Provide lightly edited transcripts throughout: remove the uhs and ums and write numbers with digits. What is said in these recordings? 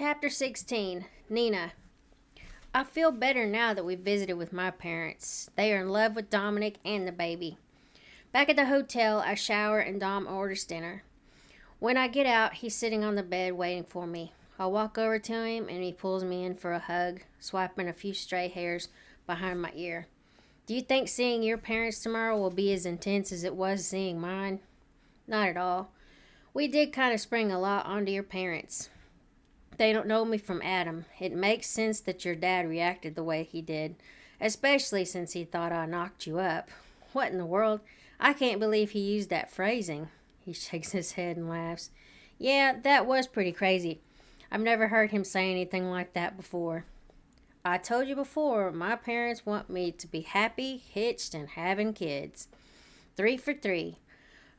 Chapter 16, Nina. I feel better now that we visited with my parents. They are in love with Dominic and the baby. Back at the hotel, I shower and Dom orders dinner. When I get out, he's sitting on the bed waiting for me. I walk over to him and he pulls me in for a hug, swiping a few stray hairs behind my ear. Do you think seeing your parents tomorrow will be as intense as it was seeing mine? Not at all. We did kind of spring a lot onto your parents. They don't know me from Adam. It makes sense that your dad reacted the way he did, especially since he thought I knocked you up. What in the world? I can't believe he used that phrasing. He shakes his head and laughs. Yeah, that was pretty crazy. I've never heard him say anything like that before. I told you before, my parents want me to be happy, hitched, and having kids. 3 for 3.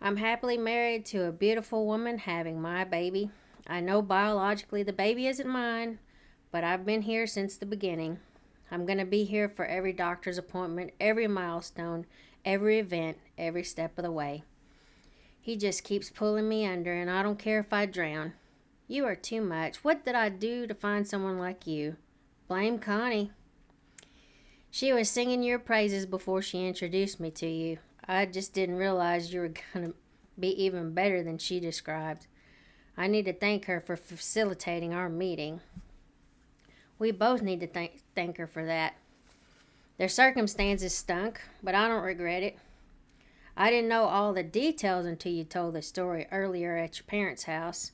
I'm happily married to a beautiful woman having my baby. I know biologically the baby isn't mine, but I've been here since the beginning. I'm going to be here for every doctor's appointment, every milestone, every event, every step of the way. He just keeps pulling me under, and I don't care if I drown. You are too much. What did I do to find someone like you? Blame Connie. She was singing your praises before she introduced me to you. I just didn't realize you were going to be even better than she described. I need to thank her for facilitating our meeting. We both need to thank her for that. Their circumstances stunk, but I don't regret it. I didn't know all the details until you told the story earlier at your parents' house.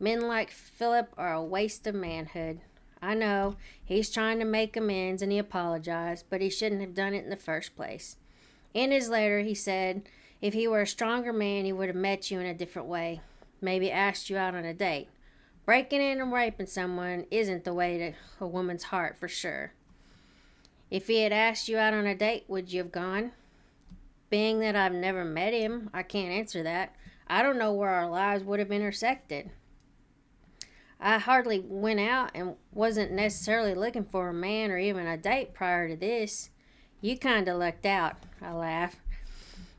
Men like Philip are a waste of manhood. I know, he's trying to make amends and he apologized, but he shouldn't have done it in the first place. In his letter, he said if he were a stronger man, he would have met you in a different way. Maybe asked you out on a date. Breaking in and raping someone isn't the way to a woman's heart for sure. If he had asked you out on a date, would you have gone? Being that I've never met him, I can't answer that. I don't know where our lives would have intersected. I hardly went out and wasn't necessarily looking for a man or even a date prior to this. You kinda lucked out, I laugh.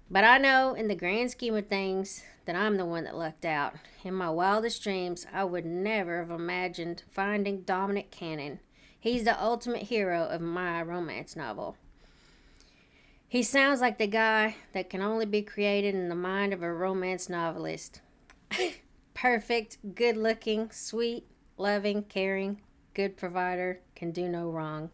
But I know, in the grand scheme of things, that I'm the one that lucked out. In my wildest dreams, I would never have imagined finding Dominick Cannon. He's the ultimate hero of my romance novel. He sounds like the guy that can only be created in the mind of a romance novelist. Perfect, good-looking, sweet, loving, caring, good provider, can do no wrong.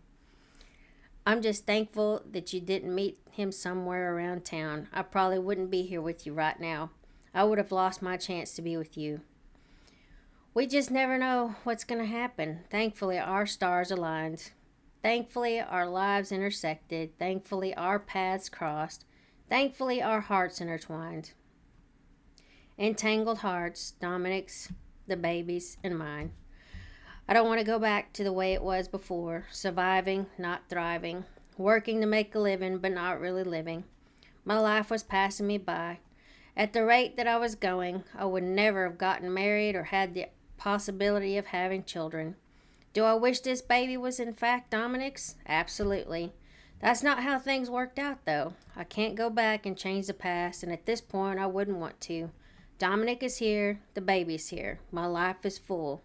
I'm just thankful that you didn't meet him somewhere around town. I probably wouldn't be here with you right now. I would have lost my chance to be with you. We just never know what's going to happen. Thankfully, our stars aligned. Thankfully, our lives intersected. Thankfully, our paths crossed. Thankfully, our hearts intertwined. Entangled hearts, Dominick's, the baby's, and mine. I don't want to go back to the way it was before, surviving, not thriving, working to make a living, but not really living. My life was passing me by. At the rate that I was going, I would never have gotten married or had the possibility of having children. Do I wish this baby was in fact Dominick's? Absolutely. That's not how things worked out, though. I can't go back and change the past, and at this point I wouldn't want to. Dominick is here, the baby's here. My life is full.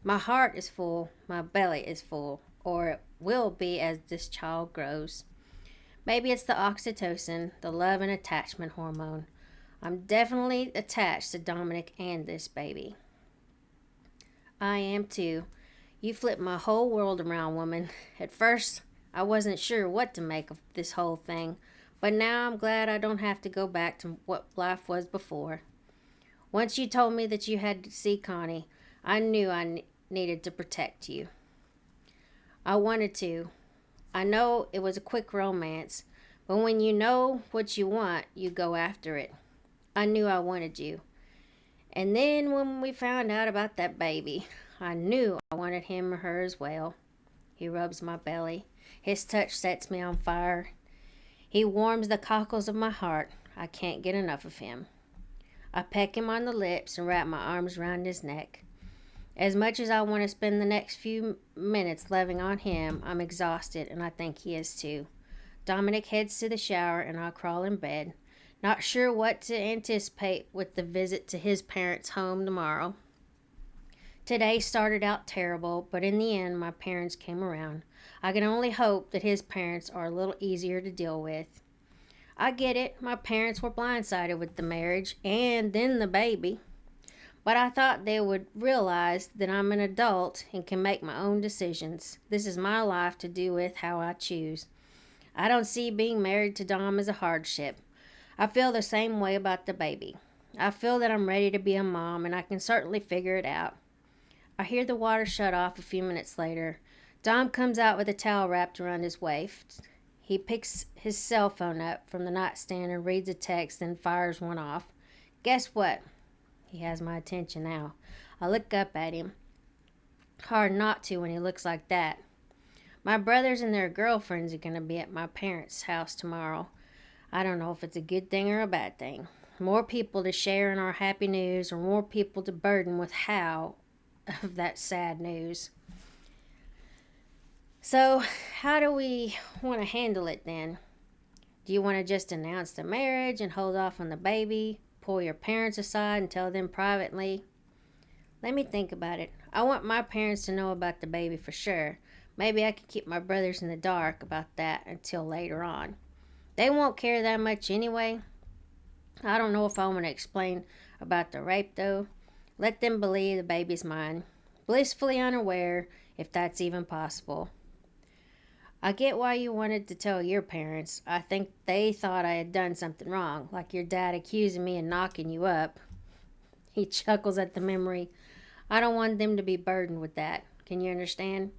My heart is full, my belly is full, or it will be as this child grows. Maybe it's the oxytocin, the love and attachment hormone. I'm definitely attached to Dominick and this baby. I am too. You flipped my whole world around, woman. At first, I wasn't sure what to make of this whole thing, but now I'm glad I don't have to go back to what life was before. Once you told me that you had to see Connie, I knew I needed to protect you. I wanted to. I know it was a quick romance, but when you know what you want, you go after it. I knew I wanted you. And then when we found out about that baby, I knew I wanted him or her as well. He rubs my belly. His touch sets me on fire. He warms the cockles of my heart. I can't get enough of him. I peck him on the lips and wrap my arms around his neck. As much as I want to spend the next few minutes loving on him, I'm exhausted, and I think he is too. Dominick heads to the shower, and I crawl in bed, not sure what to anticipate with the visit to his parents' home tomorrow. Today started out terrible, but in the end, my parents came around. I can only hope that his parents are a little easier to deal with. I get it, my parents were blindsided with the marriage and then the baby, but I thought they would realize that I'm an adult and can make my own decisions. This is my life to do with how I choose. I don't see being married to Dom as a hardship. I feel the same way about the baby. I feel that I'm ready to be a mom and I can certainly figure it out. I hear the water shut off a few minutes later. Dom comes out with a towel wrapped around his waist. He picks his cell phone up from the nightstand and reads a text, then fires one off. Guess what? He has my attention now. I look up at him. Hard not to when he looks like that. My brothers and their girlfriends are going to be at my parents' house tomorrow. I don't know if it's a good thing or a bad thing. More people to share in our happy news, or more people to burden with how of that sad news. So, how do we want to handle it then? Do you want to just announce the marriage and hold off on the baby? Pull your parents aside and tell them privately? Let me think about it. I want my parents to know about the baby for sure. Maybe I could keep my brothers in the dark about that until later on. They won't care that much anyway. I don't know if I want to explain about the rape though. Let them believe the baby's mine. Blissfully unaware, if that's even possible. I get why you wanted to tell your parents. I think they thought I had done something wrong, like your dad accusing me of knocking you up. He chuckles at the memory. I don't want them to be burdened with that. Can you understand?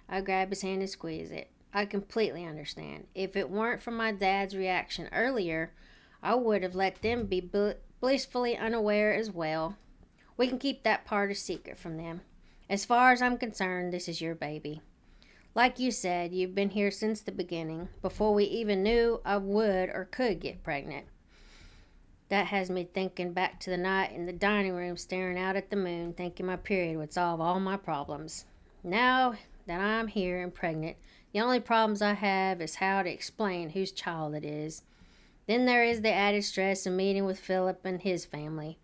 I grab his hand and squeeze it. I completely understand. If it weren't for my dad's reaction earlier, I would have let them be blissfully unaware as well. We can keep that part a secret from them. As far as I'm concerned, this is your baby. Like you said, you've been here since the beginning, before we even knew I would or could get pregnant. That has me thinking back to the night in the dining room staring out at the moon, thinking my period would solve all my problems. Now that I'm here and pregnant, the only problems I have is how to explain whose child it is. Then there is the added stress of meeting with Philip and his family.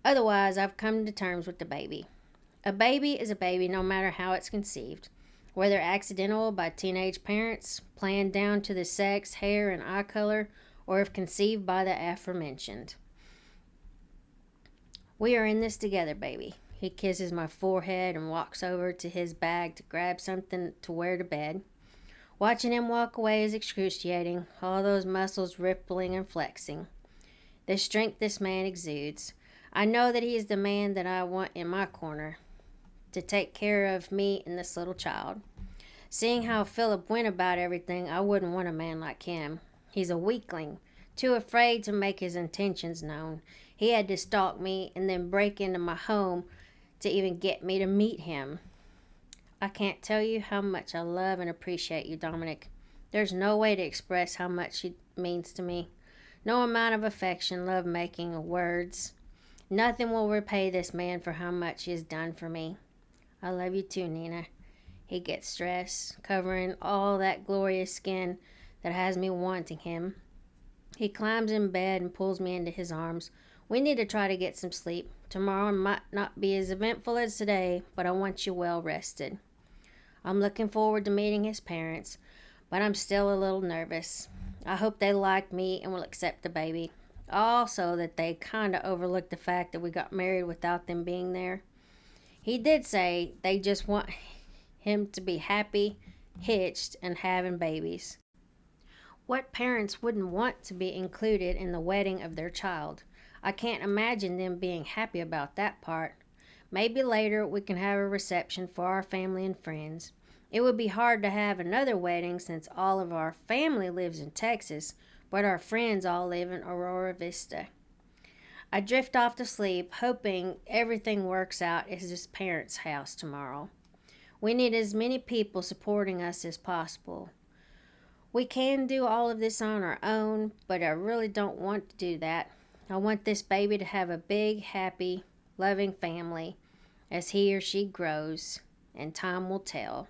Otherwise, I've come to terms with the baby. A baby is a baby no matter how it's conceived. Whether accidental by teenage parents, planned down to the sex, hair, and eye color, or if conceived by the aforementioned. We are in this together, baby. He kisses my forehead and walks over to his bag to grab something to wear to bed. Watching him walk away is excruciating, all those muscles rippling and flexing. The strength this man exudes. I know that he is the man that I want in my corner to take care of me and this little child. Seeing how Philip went about everything, I wouldn't want a man like him. He's a weakling, too afraid to make his intentions known. He had to stalk me and then break into my home to even get me to meet him. I can't tell you how much I love and appreciate you, Dominick. There's no way to express how much it means to me. No amount of affection, love making, or words. Nothing will repay this man for how much he has done for me. I love you too, Nina. He gets stressed, covering all that glorious skin that has me wanting him. He climbs in bed and pulls me into his arms. We need to try to get some sleep. Tomorrow might not be as eventful as today, but I want you well rested. I'm looking forward to meeting his parents, but I'm still a little nervous. I hope they like me and will accept the baby. Also, that they kind of overlooked the fact that we got married without them being there. He did say they just want him to be happy, hitched, and having babies. What parents wouldn't want to be included in the wedding of their child? I can't imagine them being happy about that part. Maybe later we can have a reception for our family and friends. It would be hard to have another wedding since all of our family lives in Texas, but our friends all live in Aurora Vista. I drift off to sleep, hoping everything works out at his parents' house tomorrow. We need as many people supporting us as possible. We can do all of this on our own, but I really don't want to do that. I want this baby to have a big, happy, loving family as he or she grows, and time will tell.